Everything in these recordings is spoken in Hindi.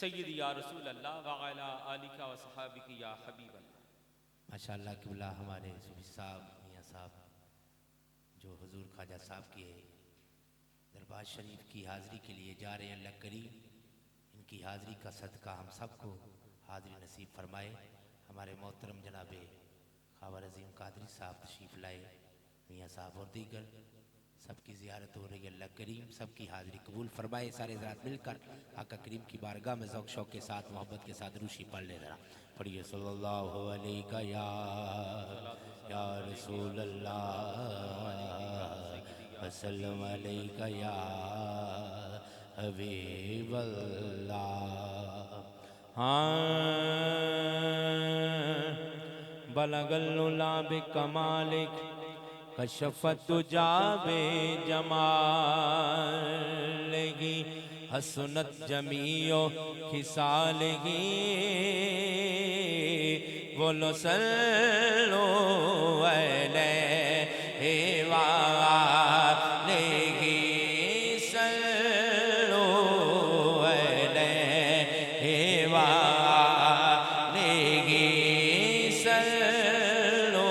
सय्यदी या रसूल अल्लाह व अला आलिका व सहाबिका या हबीब अल्लाह। माशाअल्लाह किबला हमारे सूफी साहब मियाँ साहब जो हुजूर ख्वाजा साहब के दरबार शरीफ की हाज़िरी के लिए जा रहे हैं, अल्लाह करीम इनकी हाज़िरी का सदका हम सबको हाज़िरी नसीब फरमाए। हमारे मोहतरम जनाबे ख्वाजा अज़ीम कादरी साहब तशरीफ़ लाए, मियाँ साहब और दीगर सबकी ज़ियारत हो रही है। अल्लाह करीम सबकी हाज़िरी कबूल फरमाए। सारे ज़रात मिलकर आका करीम की बारगाह में ज़ौक़ शौक़ के साथ मोहब्बत के साथ रूशी पढ़ ले ज़रा पढ़िए सल्लल्लाहु अलैहि या रसूल अल्लाह वसल्लम अलैका या हबीब अल्लाह। बलगल्लुला बिकमालिक कशफत जाबे जमालगी हसनत जमीओ खिसालगी बोलो सल्लो अलैहि वालेही सल्लो अलैहि वालेही सल्लो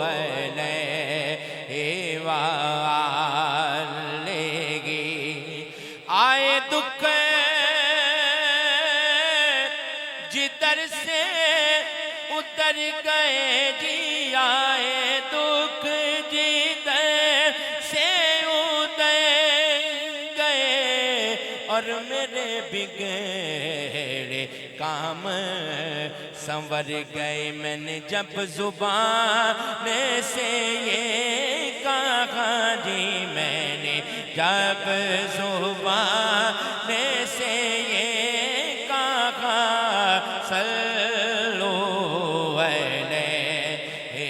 अलैहि वालेही। आए दुख जिधर से उतर गए जी, आए दुख जिधर से उतर गए और मेरे बिगड़े काम संवर गए। मैंने जब जुबान से ये कहा जी, मैंने जब जुबान से ये कहा सल्लो अलैहि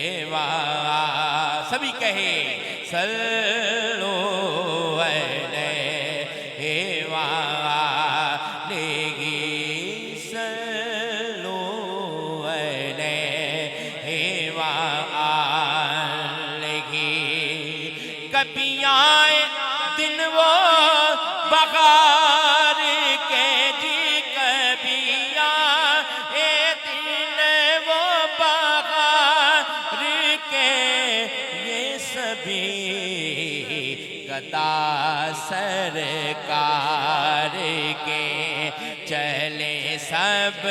सभी कहे सल्लो अलैहि वालेही सल्लो अलैहि वालेही। कभी आए दिन वो बहार के जी, कभी आए दिन वो बहार के, ये सभी गदा सरकार के चले सब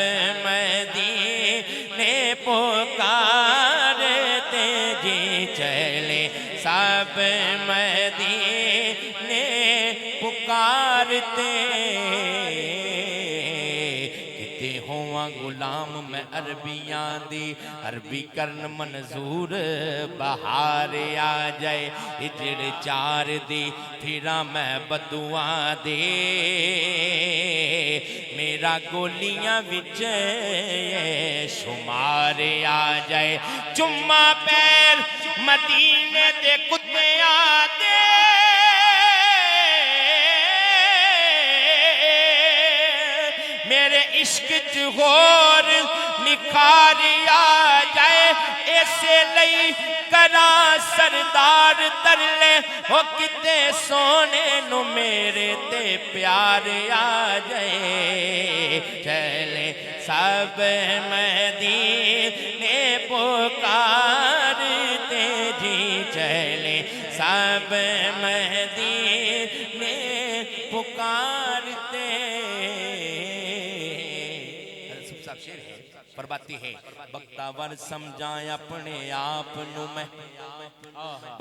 मदीने पुकारते जी, चले सब मदीने पुकारते। किते हुआ गुलाम मैं अरबियां दी, अरबी करन मंजूर बहार आ जाए। हिजड़ चार दी फिरा मैं बदुआ दे, मेरा गोलियां विच शुमार आ जाए। चुम्मा पैर मदीने दे कुत्तियां दे, मेरे इश्क च होर निखार आ जाए। ऐसे लई करा सरदार तरले हो किते सोने नु मेरे ते प्यार आ जाए। चले सब मदीने पुकारते जी, चले सब मदीने पुकारते। फरमाती है बख्तावर समझाए अपने आप नु मैं,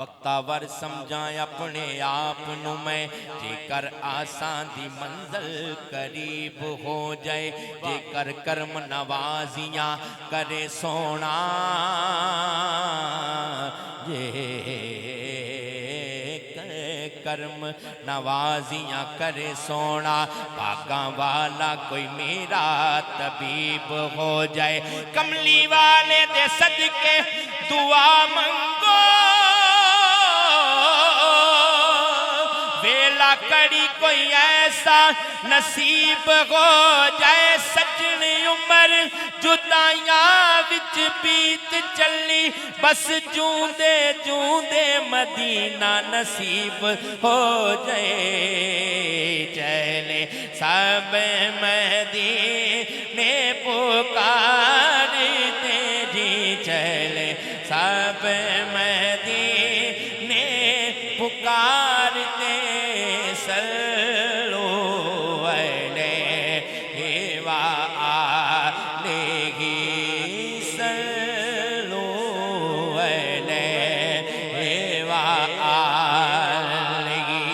बख्तावर समझाए अपने आप नु मैं, जेकर आसान दी मंजिल करीब हो जाए। जेकर कर्म नवाजियां करे सोना, जे कर्म नवाजियां करे सोना, पाका वाला कोई मेरा तबीब हो जाए। कमली वाले दे सदके दुआ मंगो, वेला कड़ी कोई ऐसा नसीब हो जाए। सजन उमर जुदाइयां विच बीत चली, बस जूंदे जूंदे मदीना नसीब हो जाए। चले सब मैं मदीने पुकारते जी चले सब मदीने पुकारते सल्लो अलैहि व आलिहि सल्लो अलैहि व आलिहि।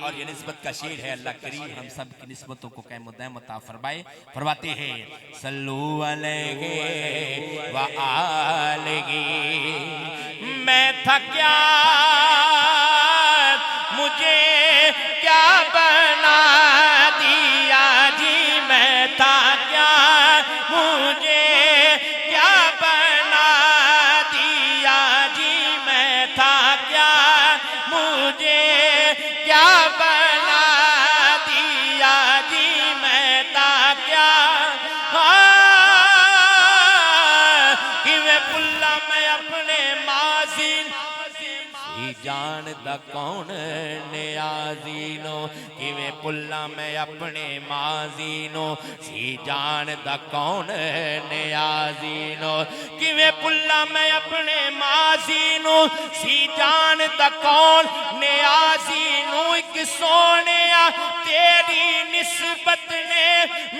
और ये निस्बत का शेर है। अल्लाह करीम हम सब की निस्बतों को क़याम दायम अता फरमाए। फरमाते हैं सल्लू अलैहि व आलिहि। मैं था क्या मुझे क्या बना दिया जी, मैं था क्या मुझे क्या बना दिया जी, मैं था क्या मुझे क्या बना दिया जी, मैं था क्या कि मैं पुल्ला मैं अपने माजी जानदा कौन नियाज़ीनो, कि मैं पुल्ला मैं अपने माजीनो सी जानदा कौन नियाज़ीनो, कि मैं पुल्ला मैं अपने माजीनो सी जानदा कौन नियाज़ीनो। एक सोनिया तेरी निस्बत ने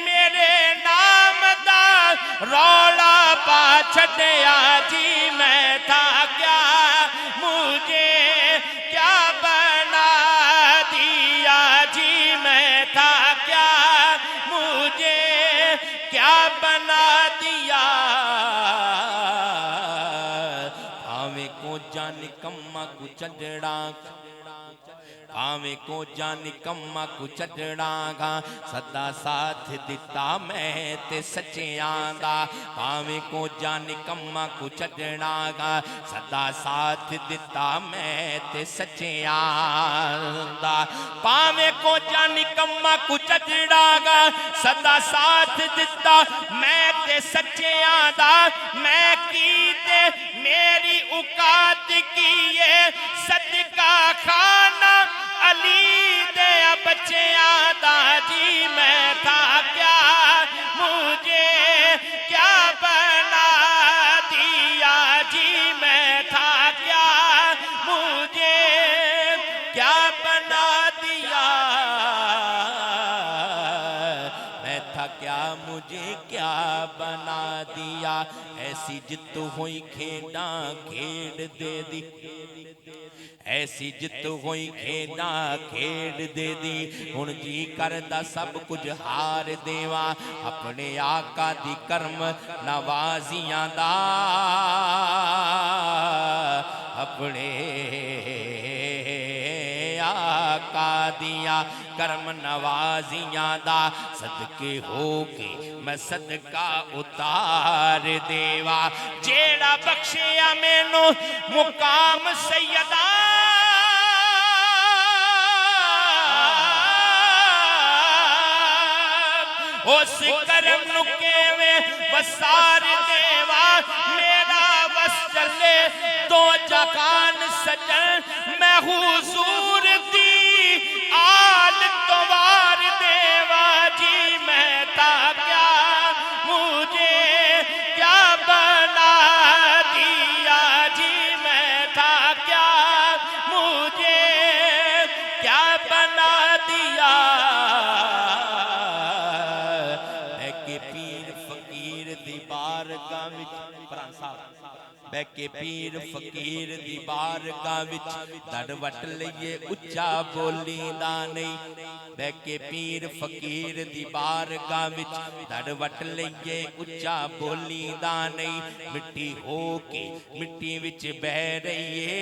मेरे नाम दा रौला पा छड़िया जी, मैं था क्या मुझे क्या बना दिया जी, मैं था क्या मुझे क्या बना दिया। भावे को जान कम्मा को चढ़ा, भावे को जान कम्मा को चढ़ागा, सदा साथ दिता मैं ते सच्चियां दा। भावे को जान कम्मा को चढ़ागा, सदा साथ दिता मैं ते सच्चियां दा। भावे को जान कम्मा को चढ़ागा, सदा साथ दिता मैं ते सच्चियां दा। मैं की ते मेरी औकात की ये सदका खाना अली दे बच्चियां दा जी, मैं था क्या मुझे क्या बना दिया जी, मैं था क्या मुझे क्या बना दिया। मैं था क्या मुझे क्या बना दिया। ऐसी जित हुई खेड़ा खेड़ दे दी, ऐसी जित हुई खेड़ा खेड़ दे दी। हुण जी करदा सब कुछ हार देवा, अपने आका दी करम नवाजियां दा, अपने आका दिया करम नवाजियां दा। सदके हो के मैं सदका उतार देवा, जेड़ा बख्शिया मैनू मुकाम सैयदा, उस करम नु केवें वसार देवा। मेरा बस चले दो जहान सजन, मैं हुजूर दी आल तवार देवा जी, मैं था क्या मुझे क्या बना दिया जी, मैं था क्या मुझे क्या बना दिया। पीर फकीर दी बारगाह विच प्राण साहब बैके पीर फकीर दी बारगाह विच दड़ वट लईए उच्चा बोलीदा नहीं। बैके पीर फकीर दी बारगाह विच दड़ वट लईए उच्चा बोलीदा नहीं। मिट्टी हो के मिट्टी विच बह रहीए,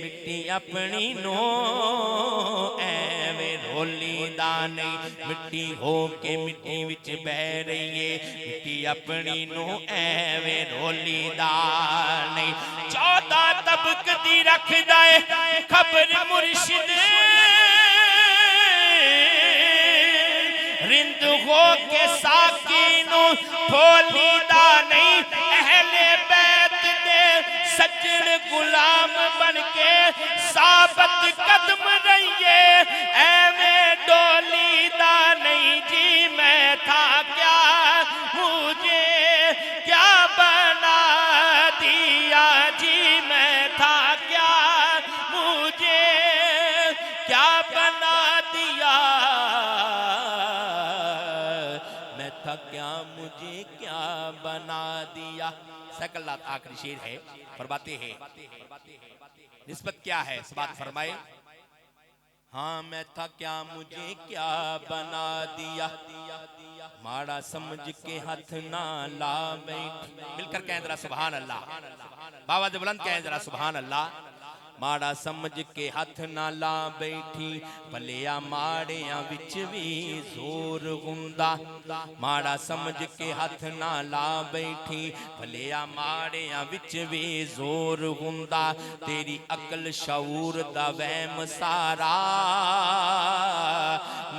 मिट्टी अपनी नो एवें रोलीदा नहीं। मिट्टी हो के मिट्टी विच बह रहीए, मिट्टी अपनी नो एवें रोलीदा नहीं। 14 तबक दी रखदा है खबर मुर्शिद, रिंद हो के साकी नु खोलीदा नहीं। अहले बैत दे सज्जन गुलाम बन के साबत कदम रहिए, एवें डोल मुझे क्या बना दिया। सकल्लात आखिरी शेर है, फरमाते हैं निस्बत क्या है, इस बात फरमाए। हाँ मैं था क्या मुझे क्या बना दिया, माड़ा समझ के हाथ ना ला बैठी। मिलकर कहें जरा सुभान अल्लाह, बाबा बुलंद कहें जरा सुभान अल्लाह। माड़ा समझ के हाथ ना ला बैठी, भलिया माड़िया विच भी जोर हुंदा। माड़ा समझ के हाथ ना ला बैठी, भलिया माड़िया विच भी जोर हुंदा। तेरी अकल शऊर दा वहम सारा,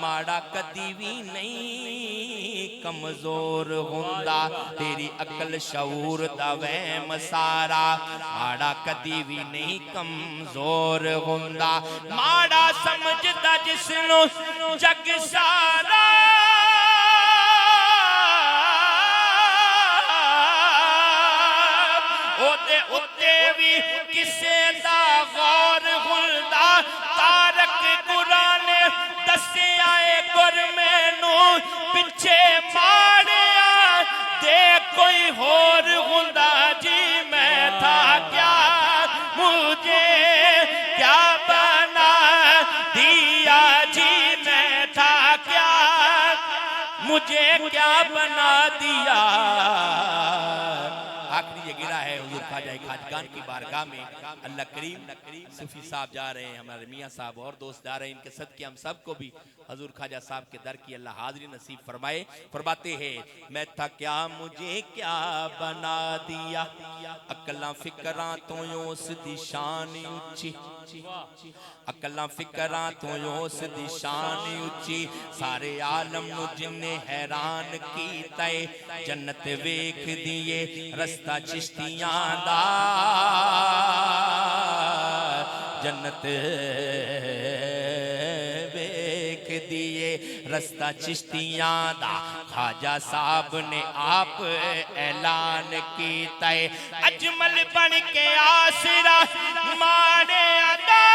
माड़ा कदी भी नहीं कमजोर हुंदा। तेरी अकल शऊर दा वहम सारा, माड़ा कदी भी नहीं कमजोर हुंदा। माड़ा समझदा जिसनों जग सारा, ओदे उत्ते भी किसे दा गौर हुंदा। तारक कुराने दस्सिया ए गुर मैनू, पिछे माड़िया दे कोई होर हुंदा। जी मैं था क्या मुझे क्या बना दिया, जी मैं था क्या मुझे क्या बना दिया। आखिरी ये गिरा है हुजूर ख्वाजा खाजगान की बारगाह में। अल्लाह करीम सूफी साहब जा रहे हैं, हमारे मियाँ साहब और दोस्त जा रहे हैं, इनके सदके हम सबको भी हुजूर ख्वाजा साहब के दर की अल्लाह हाज़िरी नसीब फरमाए। फरमाते हैं मैं था क्या मुझे क्या बना दिया, अकलां फिकरां तो उस दी शान उच्ची। अकलां फिकरां तो उस दी शान उच्ची, सारे आलम नू जिन्ने हैरान कीता है। जन्नत वेख दिए रस्ता चिश्तियां दा, जन्नत वेख दिए रस्ता चिश्तियां दा। ख्वाजा साहब ने आप ऐलान कीता है, अजमल बन के आसरा मारे अदा।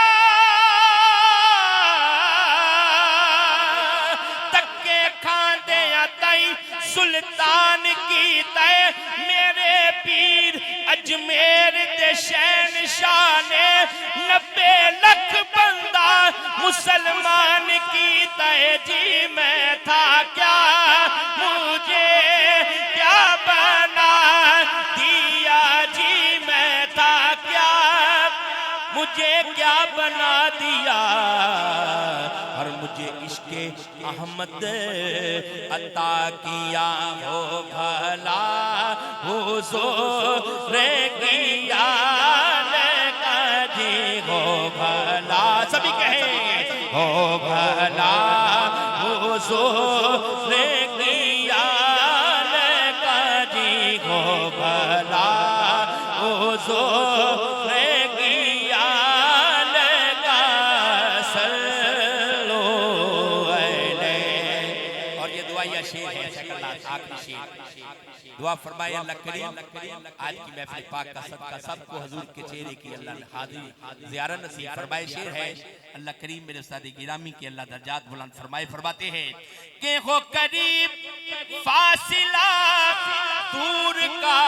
तक्के खांदे तई सुल्तान की तय, मेरे पीर अजमेर दे शहनशाह ने 90 लाख बंदा मुसलमान की तय। जी मैं था क्या मुझे क्या बना दिया, जी मैं था क्या मुझे क्या बना दिया। और मुझे इश्के अहमद अता किया हो भला, हुजूर किया जी हो भला। सभी कहें हो भला, हुजूर किया जी हो भला, हुजूर दुआ फरमाए। अल्लाह करीम आज की महफिल पाक का सदका सबको हुजूर के चेहरे की अल्लाह ने हाजिरी ज़ियारत नसीब फरमाए। शेर है अल्लाह करीम मेरे उस्ताद गिरामी के अल्लाह दर्जात बुलंद फरमाए। फरमाते हैं कि हो करीब फासिला दूर का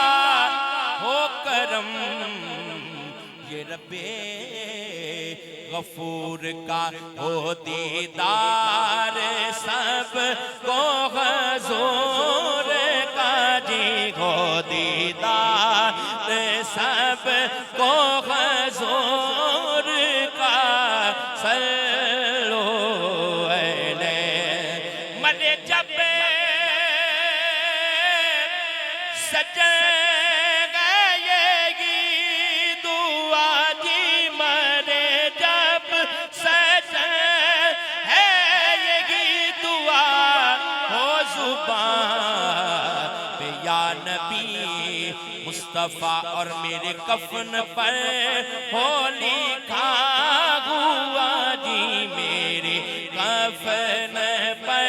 हो करम, ये रब्बे गफूर का हो दीदार सब को हुजूर का। जी हो दीदार सब को हुजूर का। सल्लो अलैहि मले जब सजे मुस्तफा और मेरे कफन पर हो लिखा हुआ, जी मेरे कफन पर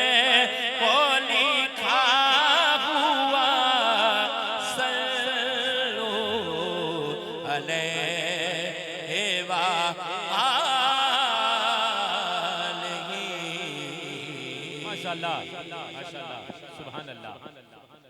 हो लिखा हुआ। सल्लो अलैहि व आलिहि। माशाअल्लाह माशाअल्लाह सुभान अल्लाह।